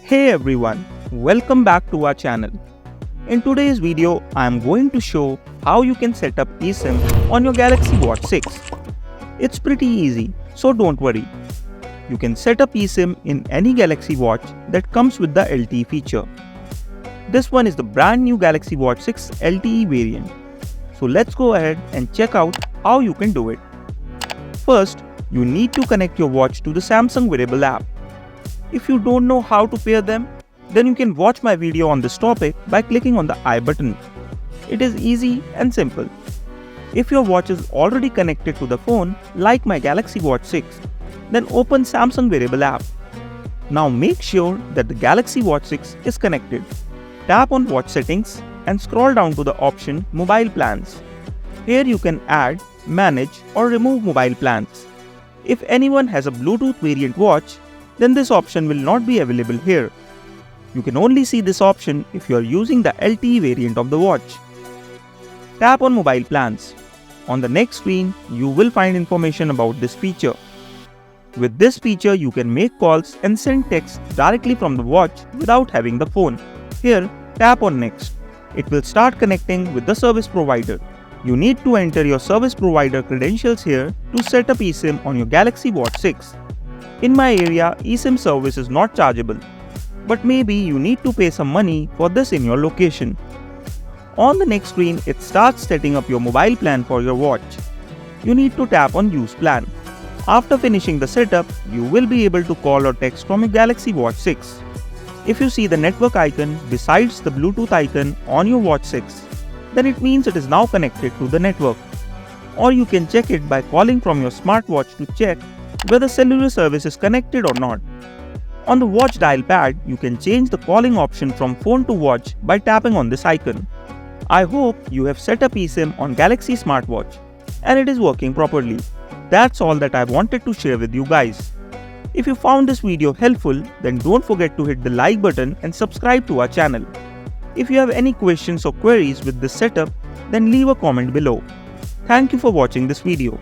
Hey everyone, welcome back to our channel. In today's video, I am going to show how you can set up eSIM on your Galaxy Watch 6. It's pretty easy, so don't worry. You can set up eSIM in any Galaxy Watch that comes with the LTE feature. This one is the brand new Galaxy Watch 6 LTE variant. So let's go ahead and check out how you can do it. First, you need to connect your watch to the Samsung wearable app. If you don't know how to pair them, then you can watch my video on this topic by clicking on the I button. It is easy and simple. If your watch is already connected to the phone, like my Galaxy Watch 6, then open Samsung wearable app. Now make sure that the Galaxy Watch 6 is connected. Tap on watch settings and scroll down to the option mobile plans. Here you can add, manage or remove mobile plans. If anyone has a Bluetooth variant watch, then this option will not be available here. You can only see this option if you are using the LTE variant of the watch. Tap on mobile plans. On the next screen, you will find information about this feature. With this feature, you can make calls and send texts directly from the watch without having the phone. Here, tap on next. It will start connecting with the service provider. You need to enter your service provider credentials here to set up eSIM on your Galaxy Watch 6. In my area, eSIM service is not chargeable, but maybe you need to pay some money for this in your location. On the next screen, it starts setting up your mobile plan for your watch. You need to tap on Use Plan. After finishing the setup, you will be able to call or text from your Galaxy Watch 6. If you see the network icon besides the Bluetooth icon on your Watch 6, then it means it is now connected to the network. Or you can check it by calling from your smartwatch to check whether cellular service is connected or not. On the watch dial pad, you can change the calling option from phone to watch by tapping on this icon. I hope you have set up eSIM on Galaxy smartwatch and it is working properly. That's all that I wanted to share with you guys. If you found this video helpful, then don't forget to hit the like button and subscribe to our channel. If you have any questions or queries with this setup, then leave a comment below. Thank you for watching this video.